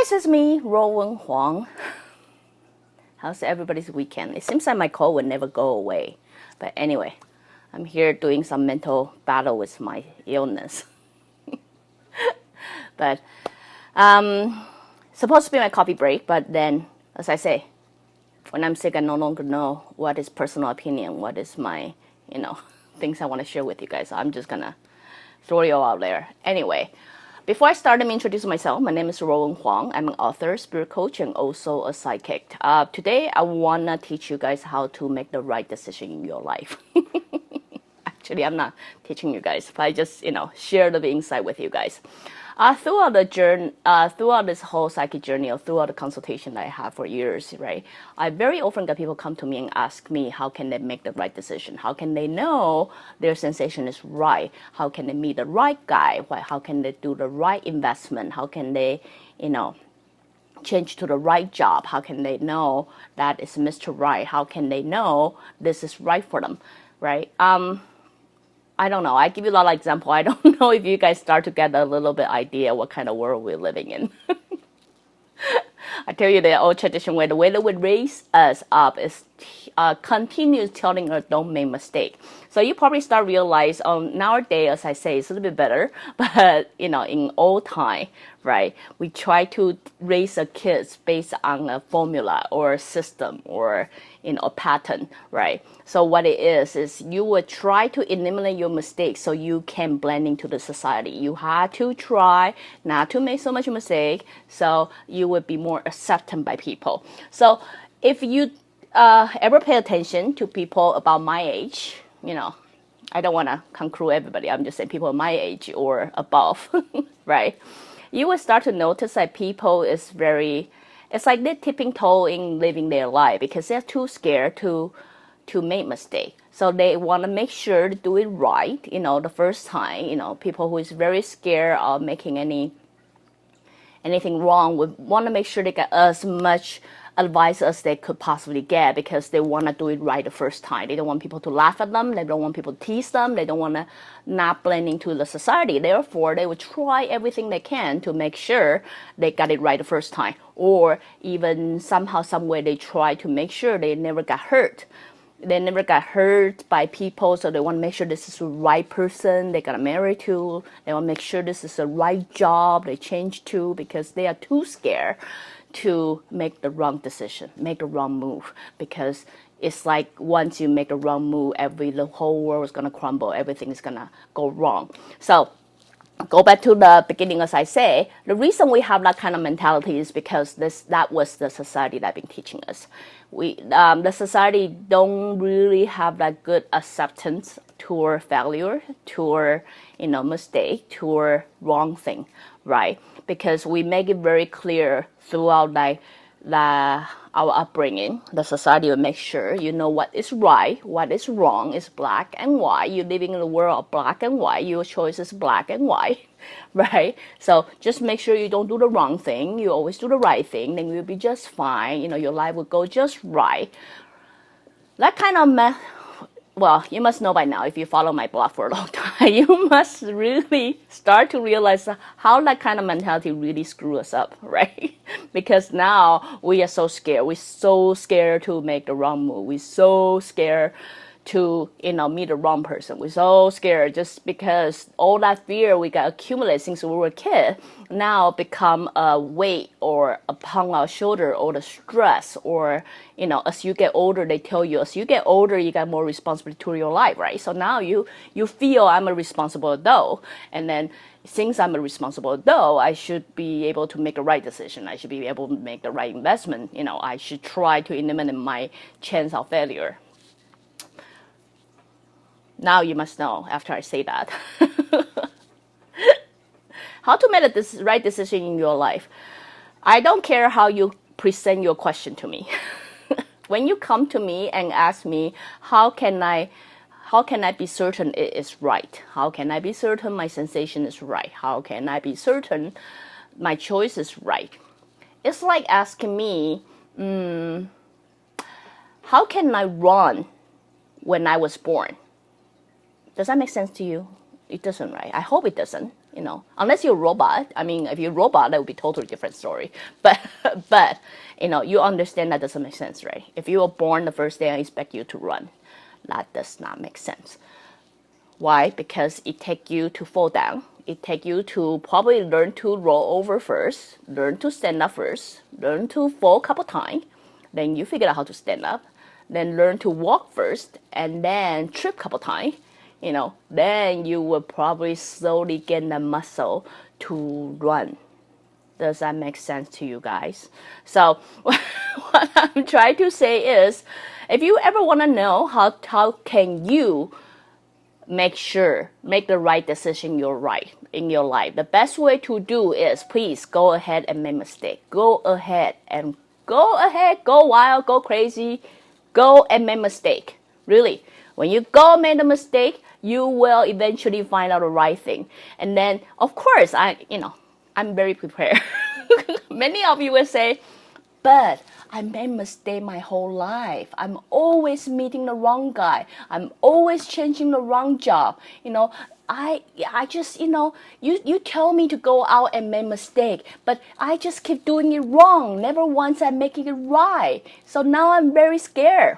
guys, it's me, Ruowen Huang. How's everybody's weekend? It seems like my cold would never go away. But anyway, I'm here doing some mental battle with my illness. But supposed to be my coffee break, but then, as I say, when I'm sick, I no longer know what is personal opinion, what is my, things I want to share with you guys. So I'm just gonna throw it all out there. Anyway, before I start, let me introduce myself. My name is Ruowen Huang. I'm an author, spirit coach, and also a psychic. Today, I want to teach you guys how to make the right decision in your life. Actually, I'm not teaching you guys, but I just, share the insight with you guys. Throughout the journey, throughout this whole psychic journey, or throughout the consultation that I have for years, right, I very often get people come to me and ask me how can they make the right decision? How can they know their sensation is right? How can they meet the right guy? How can they do the right investment? How can they, change to the right job? How can they know that it's Mr. Right? How can they know this is right for them, right? I don't know. I give you a lot of examples. I don't know if you guys start to get a little bit idea what kind of world we're living in. I tell you the old tradition where the way that would raise us up is continues telling us don't make mistake. So you probably start realize nowadays, as I say, it's a little bit better. But in old time, right, we try to raise our kids based on a formula or a system or a pattern, right? So what it is you would try to eliminate your mistakes so you can blend into the society. You have to try not to make so much mistake, so you would be more accepted by people. So if you ever pay attention to people about my age, I don't want to conclude everybody. I'm just saying people my age or above, right? You will start to notice that people it's like they're tipping toe in living their life because they're too scared to make mistake. So they want to make sure to do it right, the first time. People who is very scared of making anything wrong would want to make sure they get as much advice as they could possibly get because they want to do it right the first time. They don't want people to laugh at them. They don't want people to tease them. They don't want to not blend into the society. Therefore, they would try everything they can to make sure they got it right the first time. Or even somehow, some way, they try to make sure they never got hurt. They never got hurt by people, so they want to make sure this is the right person they got married to. They want to make sure this is the right job they change to because they are too scared to make the wrong decision, make the wrong move. Because it's like once you make a wrong move, the whole world is going to crumble. Everything is going to go wrong. So go back to the beginning, as I say, the reason we have that kind of mentality is because that was the society that been teaching us. The society don't really have that good acceptance toward failure, toward mistake, toward wrong thing, right? Because we make it very clear throughout our upbringing. The society will make sure you know what is right, what is wrong, is black and white. You're living in a world of black and white. Your choice is black and white, right? So just make sure you don't do the wrong thing. You always do the right thing. Then you'll be just fine. Your life will go just right. That kind of well, you must know by now, if you follow my blog for a long time, you must really start to realize how that kind of mentality really screws us up, right? Because now we are so scared. We're so scared to make the wrong move. We're so scared to, meet the wrong person. We're so scared just because all that fear we got accumulated since we were a kid now become a weight or upon our shoulder, or the stress, or, as you get older, they tell you, as you get older, you got more responsibility to your life, right? So now you feel I'm a responsible adult, and then since I'm a responsible adult, I should be able to make a right decision. I should be able to make the right investment. I should try to eliminate my chance of failure. Now you must know, after I say that, how to make the right decision in your life. I don't care how you present your question to me. When you come to me and ask me, how can I be certain it is right? How can I be certain my sensation is right? How can I be certain my choice is right? It's like asking me, how can I run when I was born? Does that make sense to you? It doesn't, right? I hope it doesn't. unless you're a robot. I mean, if you're a robot, that would be a totally different story. But you understand that doesn't make sense, right? If you were born the first day, I expect you to run. That does not make sense. Why? Because it takes you to fall down. It takes you to probably learn to roll over first, learn to stand up first, learn to fall a couple times. Then you figure out how to stand up. Then learn to walk first, and then trip a couple times. Then you will probably slowly get the muscle to run. Does that make sense to you guys? So what I'm trying to say is, if you ever want to know how can you make the right decision in your life, the best way to do is please go ahead and make mistake. Go ahead, go wild, go crazy, go and make mistake. Really, when you go make a mistake, you will eventually find out the right thing. And then, of course, I'm very prepared. Many of you will say, but I made mistake my whole life. I'm always meeting the wrong guy. I'm always changing the wrong job. I just, you tell me to go out and make mistake, but I just keep doing it wrong. Never once I'm making it right. So now I'm very scared.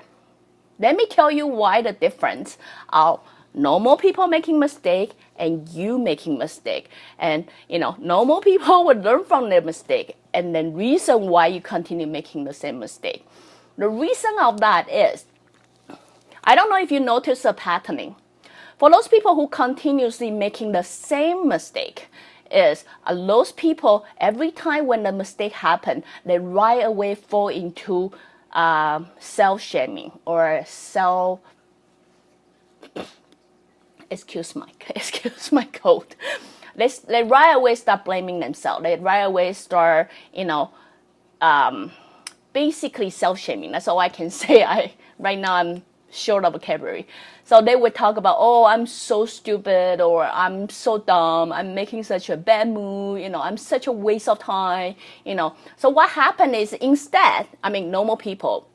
Let me tell you why the difference of normal people making mistake and you making mistake. And, normal people would learn from their mistake. And then reason why you continue making the same mistake. The reason of that is, I don't know if you notice a patterning. For those people who continuously making the same mistake, is those people, every time when the mistake happen, they right away fall into self-shaming or excuse my code. They right away start blaming themselves. They right away start, basically self-shaming. That's all I can say. Right now I'm short of vocabulary. So they would talk about, oh, I'm so stupid, or I'm so dumb, I'm making such a bad move, I'm such a waste of time, So what happened is instead, normal people,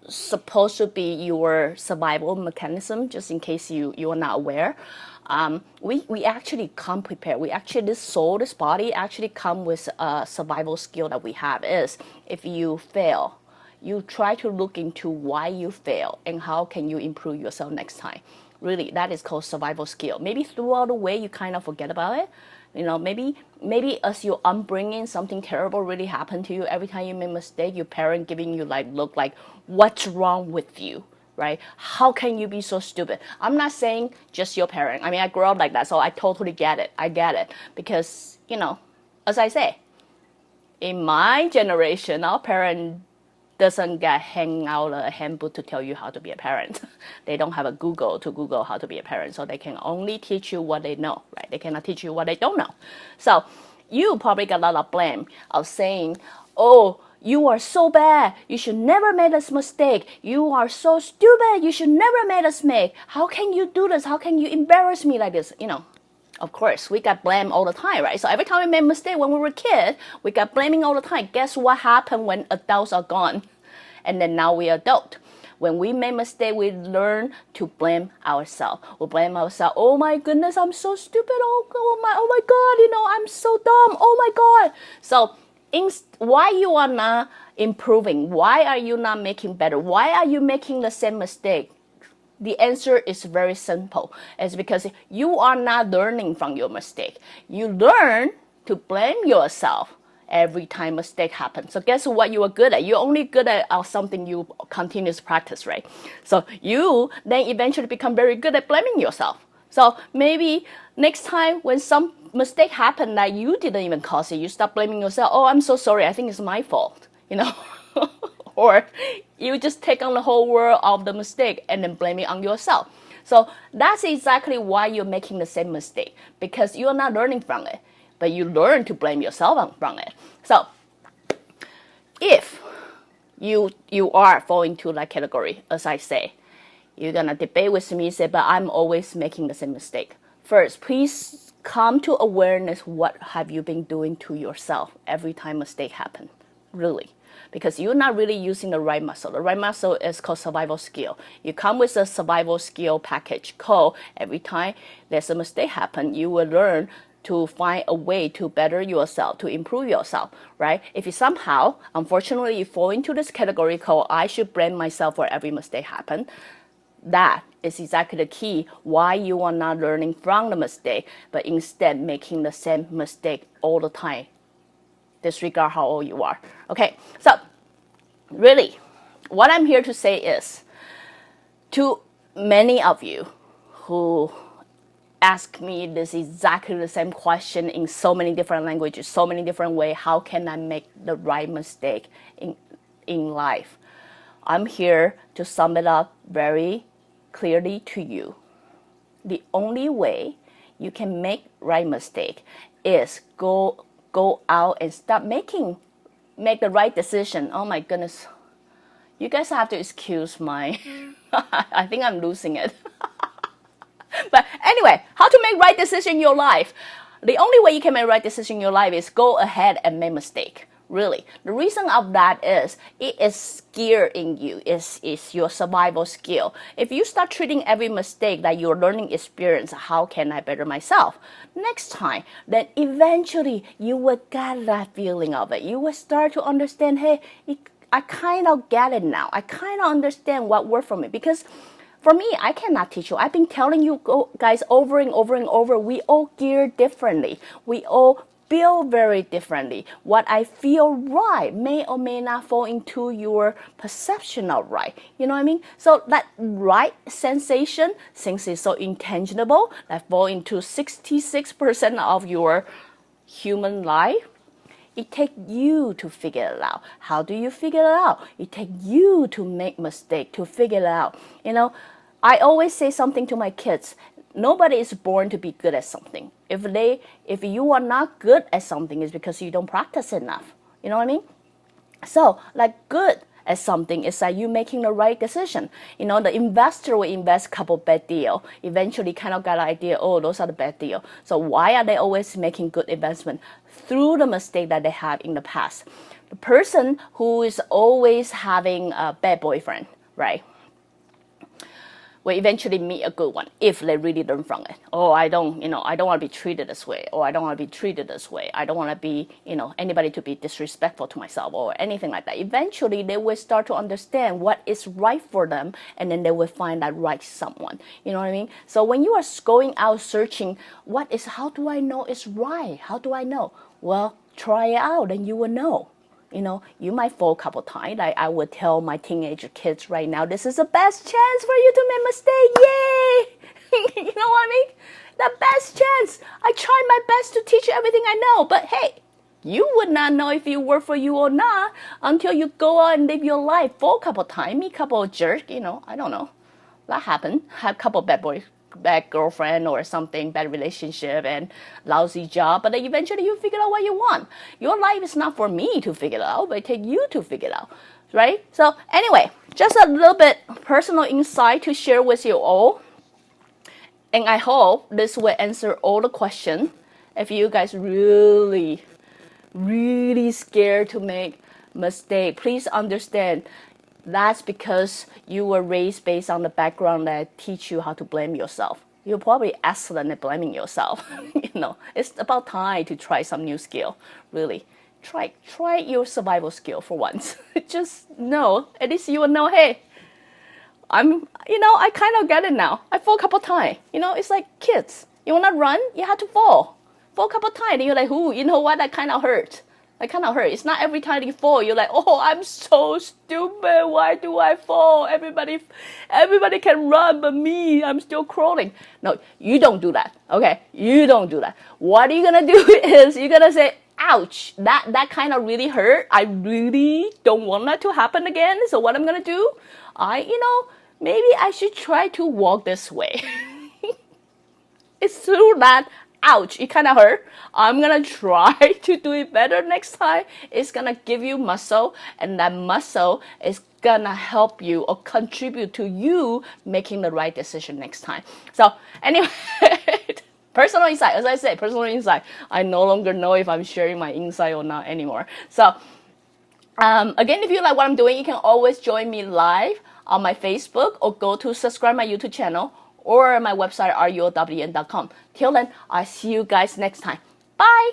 supposed to be your survival mechanism, just in case you are not aware. We actually come prepared. This soul, this body actually come with a survival skill that we have is, if you fail, you try to look into why you fail and how can you improve yourself next time. Really, that is called survival skill. Maybe throughout the way you kind of forget about it. Maybe as you're upbringing, something terrible really happened to you. Every time you make a mistake, your parent giving you look like, what's wrong with you, right? How can you be so stupid? I'm not saying just your parent. I grew up like that, so I totally get it. I get it. Because, as I say, in my generation, our parent doesn't hang out a handbook to tell you how to be a parent. They don't have a Google to Google how to be a parent, so they can only teach you what they know, right? They cannot teach you what they don't know. So you probably got a lot of blame of saying, oh, you are so bad, you should never make this mistake, you are so stupid, you should never make this mistake, how can you do this, how can you embarrass me like this, Of course, we got blamed all the time, right? So every time we made a mistake when we were a kid, we got blaming all the time. Guess what happened when adults are gone? And then now we are adult. When we make a mistake, we learn to blame ourselves. We blame ourselves. Oh my goodness, I'm so stupid. Oh my God, I'm so dumb. Oh my God. So why you are not improving? Why are you not making better? Why are you making the same mistake? The answer is very simple. It's because you are not learning from your mistake. You learn to blame yourself every time mistake happens. So guess what you are good at? You're only good at something you continuously practice, right? So you then eventually become very good at blaming yourself. So maybe next time when some mistake happened that you didn't even cause it, you stop blaming yourself. Oh, I'm so sorry. I think it's my fault, Or you just take on the whole world of the mistake and then blame it on yourself. So that's exactly why you're making the same mistake, because you're not learning from it, but you learn to blame yourself from it. So if you are falling into that category, as I say, you're going to debate with me, say, but I'm always making the same mistake. First, please come to awareness, what have you been doing to yourself every time mistake happen, really. Because you're not really using the right muscle. The right muscle is called survival skill. You come with a survival skill package called, every time there's a mistake happen, you will learn to find a way to better yourself, to improve yourself, right? If you somehow, unfortunately, you fall into this category called I should blame myself for every mistake happen, that is exactly the key why you are not learning from the mistake, but instead making the same mistake all the time. Disregard how old you are. Okay, so really, what I'm here to say is, to many of you who ask me this exactly the same question in so many different languages, so many different ways, how can I make the right mistake in life? I'm here to sum it up very clearly to you. The only way you can make right mistake is go out and start make the right decision. Oh my goodness. You guys have to excuse my, I think I'm losing it. But anyway, how to make right decision in your life? The only way you can make right decision in your life is go ahead and make mistake. Really. The reason of that is it is skill in you. It's your survival skill. If you start treating every mistake that your learning experience, how can I better myself? Next time, then eventually you will get that feeling of it. You will start to understand, hey, I kind of get it now. I kind of understand what worked for me. Because for me, I cannot teach you. I've been telling you guys over and over and over, we all gear differently. We all feel very differently. What I feel right may or may not fall into your perception of right. You know what I mean? So that right sensation, since it's so intangible, that fall into 66% of your human life, it takes you to figure it out. How do you figure it out? It takes you to make mistake, to figure it out. You know, I always say something to my kids. Nobody is born to be good at something. If you are not good at something, it's because you don't practice enough. You know what I mean? So, like good at something is like you making the right decision. You know, the investor will invest a couple bad deal. Eventually kind of got an idea, oh, those are the bad deal. So why are they always making good investment? Through the mistake that they have in the past. The person who is always having a bad boyfriend, right, will eventually meet a good one if they really learn from it. Oh, I don't want to be treated this way, or I don't want to be treated this way. I don't want to be, anybody to be disrespectful to myself or anything like that. Eventually, they will start to understand what is right for them, and then they will find that right someone. You know what I mean? So when you are going out searching, how do I know it's right? How do I know? Well, try it out and you will know. You might fall a couple times. Like I would tell my teenager kids right now, this is the best chance for you to make mistake. Yay! You know what I mean? The best chance. I try my best to teach you everything I know. But hey, you would not know if it worked for you or not until you go out and live your life. Fall a couple times, meet a couple of jerks, I don't know. That happened. Have a couple of bad girlfriend or something, bad relationship and lousy job, but then eventually you figure out what you want. Your life is not for me to figure it out, but it takes you to figure it out, right? So anyway, just a little bit personal insight to share with you all, and I hope this will answer all the questions. If you guys really scared to make mistake, please understand that's because you were raised based on the background that teach you how to blame yourself. You're probably excellent at blaming yourself. It's about time to try some new skill. Really, try your survival skill for once. Just know, at least you will know, hey, I kind of get it now. I fall a couple times. It's like kids. You want to run, you have to fall a couple times. And you're like, ooh, you know what? That kind of hurt. It's not every time you fall, you're like, oh, I'm so stupid. Why do I fall? Everybody can run but me. I'm still crawling. No, you don't do that. Okay? You don't do that. What you're going to do is you're going to say, ouch, that kind of really hurt. I really don't want that to happen again. So what I'm going to do, maybe I should try to walk this way. It's through that. Ouch, it kind of hurt. I'm going to try to do it better next time. It's going to give you muscle, and that muscle is going to help you or contribute to you making the right decision next time. So anyway, personal insight. As I said, personal insight. I no longer know if I'm sharing my insight or not anymore. So again, if you like what I'm doing, you can always join me live on my Facebook or go to subscribe my YouTube channel. or my website ruowen.com. Till then, I'll see you guys next time. Bye!